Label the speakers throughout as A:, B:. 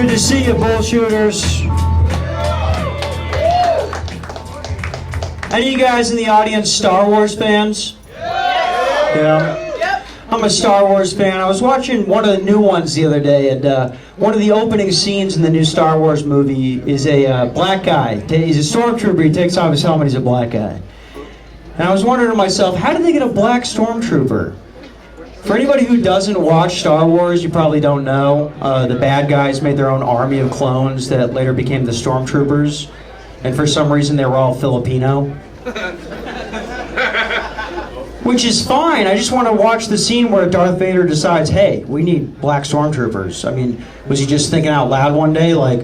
A: Good to see you, BullShooters. Any of you guys in the audience Star Wars fans? Yeah. I'm a Star Wars fan. I was watching one of the new ones the other day, and one of the opening scenes in the new Star Wars movie is a black guy. He's a stormtrooper. He takes off his helmet. He's a black guy. And I was wondering to myself, how did they get a black stormtrooper? For anybody who doesn't watch Star Wars, you probably don't know. The bad guys made their own army of clones that later became the stormtroopers. And for some reason, they were all Filipino. Which is fine. I just want to watch the scene where Darth Vader decides, hey, we need black stormtroopers. I mean, was he just thinking out loud one day, like,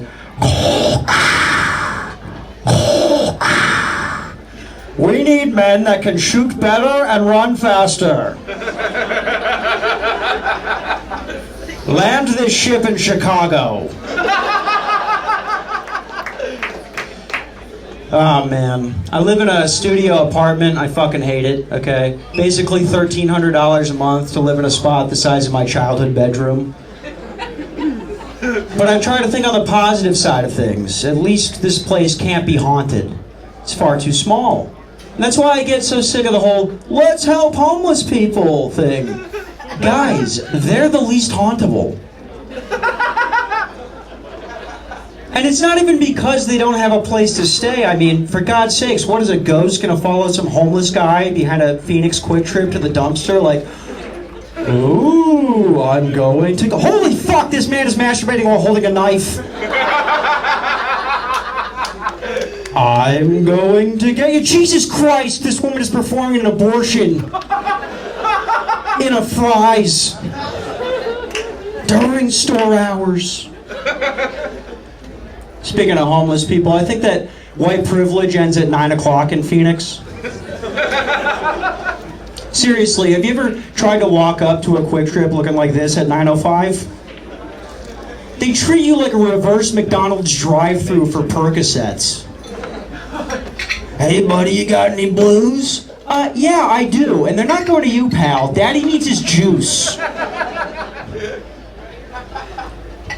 A: we need men that can shoot better and run faster. Land this ship in Chicago. Oh man, I live in a studio apartment. I fucking hate it, okay? Basically $1,300 a month to live in a spot the size of my childhood bedroom. But I'm trying to think on the positive side of things. At least this place can't be haunted. It's far too small. And that's why I get so sick of the whole, let's help homeless people thing. Guys, they're the least hauntable. And it's not even because they don't have a place to stay. I mean, for God's sakes, what is a ghost gonna follow some homeless guy behind a Phoenix Quick Trip to the dumpster? Like, ooh, I'm going to go. Holy fuck, this man is masturbating while holding a knife. I'm going to get you. Jesus Christ, this woman is performing an abortion in a Fry's during store hours. Speaking of homeless people, I think that white privilege ends at 9 o'clock in Phoenix. Seriously, have you ever tried to walk up to a Quick Trip looking like this at 9:05? They treat you like a reverse McDonald's drive-thru for Percocets. Hey buddy, you got any blues? Yeah, I do. And they're not going to you, pal. Daddy needs his juice.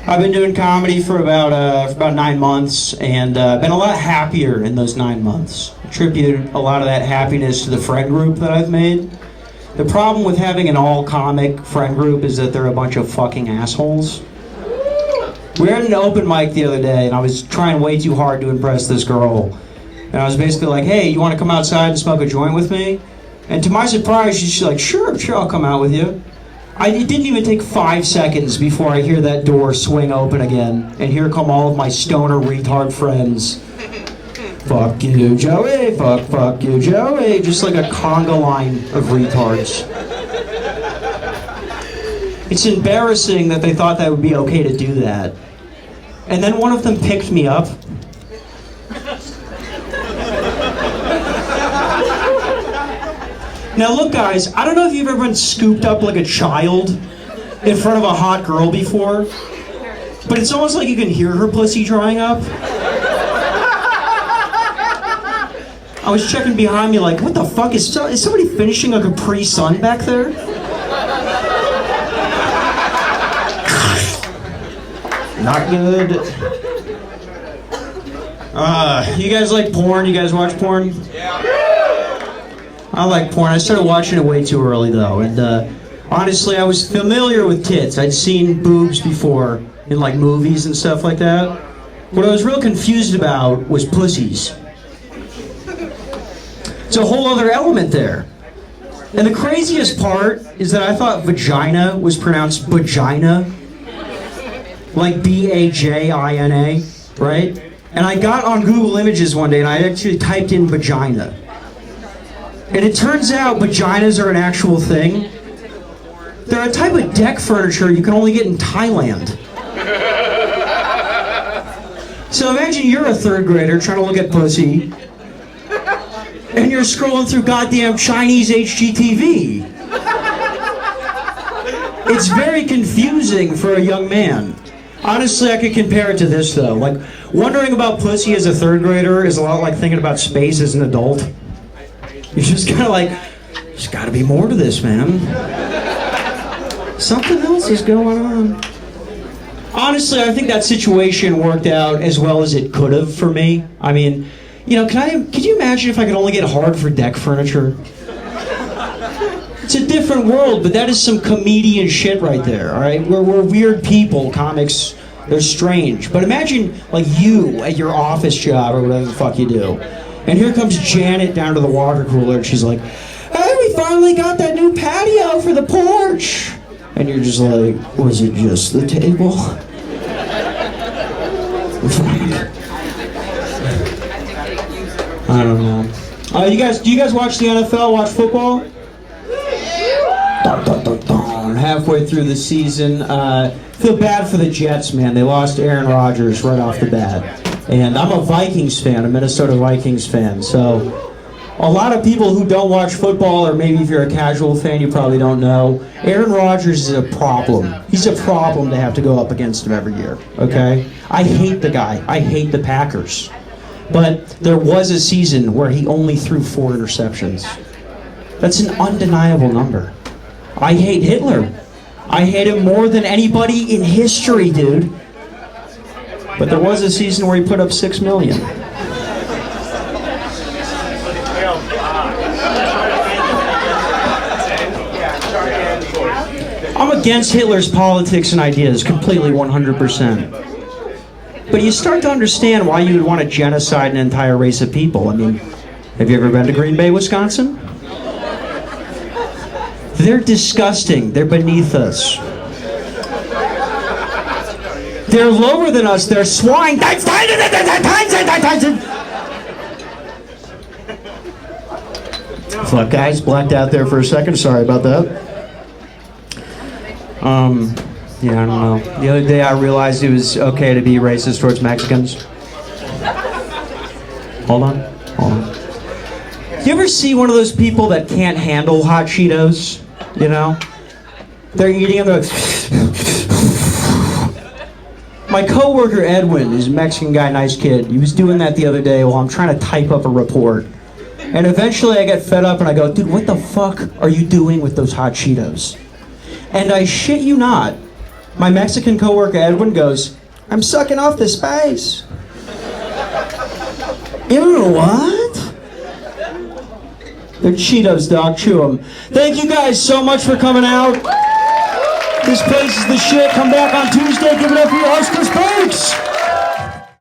A: I've been doing comedy for about 9 months, and been a lot happier in those 9 months. Attribute a lot of that happiness to the friend group that I've made. The problem with having an all-comic friend group is that they're a bunch of fucking assholes. We were at an open mic the other day, and I was trying way too hard to impress this girl. And I was basically like, hey, you want to come outside and smoke a joint with me? And to my surprise, she's like, sure, I'll come out with you. It didn't even take 5 seconds before I hear that door swing open again, and here come all of my stoner retard friends. Fuck you, Joey, fuck you, Joey. Just like a conga line of retards. It's embarrassing that they thought that would be okay to do that. And then one of them picked me up. Now look guys, I don't know if you've ever been scooped up like a child in front of a hot girl before, but it's almost like you can hear her pussy drying up. I was checking behind me like, what the fuck, is somebody finishing a Capri Sun back there? Not good. You guys like porn? You guys watch porn? Yeah. I like porn. I started watching it way too early though, and honestly, I was familiar with tits. I'd seen boobs before in like movies and stuff like that. What I was real confused about was pussies. It's a whole other element there. And the craziest part is that I thought vagina was pronounced vagina, like B-A-J-I-N-A, right? And I got on Google Images one day and I actually typed in vagina. And it turns out vaginas are an actual thing. They're a type of deck furniture you can only get in Thailand. So imagine you're a third grader trying to look at pussy, and you're scrolling through goddamn Chinese HGTV. It's very confusing for a young man. Honestly, I could compare it to this though. Like, wondering about pussy as a third grader is a lot like thinking about space as an adult. You're just kind of like, there's got to be more to this, man. Something else is going on. Honestly, I think that situation worked out as well as it could have for me. I mean, you know, could you imagine if I could only get hard for deck furniture? It's a different world, but that is some comedian shit right there, all right? We're weird people. Comics, they're strange. But imagine, like, you at your office job or whatever the fuck you do. And here comes Janet down to the water cooler, and she's like, hey, we finally got that new patio for the porch. And you're just like, was it just the table? I don't know. Do you guys watch the NFL, watch football? Dun, dun, dun, dun. Halfway through the season, feel bad for the Jets, man. They lost Aaron Rodgers right off the bat. And I'm a Vikings fan, a Minnesota Vikings fan. So a lot of people who don't watch football, or maybe if you're a casual fan, you probably don't know, Aaron Rodgers is a problem. He's a problem to have to go up against him every year, okay? I hate the guy. I hate the Packers. But there was a season where he only threw 4 interceptions. That's an undeniable number. I hate Hitler. I hate him more than anybody in history, dude. But there was a season where he put up 6 million. I'm against Hitler's politics and ideas, completely 100%. But you start to understand why you would want to genocide an entire race of people. I mean, have you ever been to Green Bay, Wisconsin? They're disgusting. They're beneath us. They're lower than us. They're swine. Fuck, guys, blacked out there for a second. Sorry about that. Yeah, I don't know. The other day I realized it was okay to be racist towards Mexicans. Hold on. You ever see one of those people that can't handle hot Cheetos? You know? They're eating them, they're like... My coworker Edwin is a Mexican guy, nice kid. He was doing that the other day while I'm trying to type up a report. And eventually I get fed up and I go, dude, what the fuck are you doing with those hot Cheetos? And I shit you not, my Mexican coworker Edwin goes, I'm sucking off the spice. Ew, what? They're Cheetos, dog. Chew them. Thank you guys so much for coming out. This place is the shit. Come back on Tuesday. Give it up for your Oscar Spokes.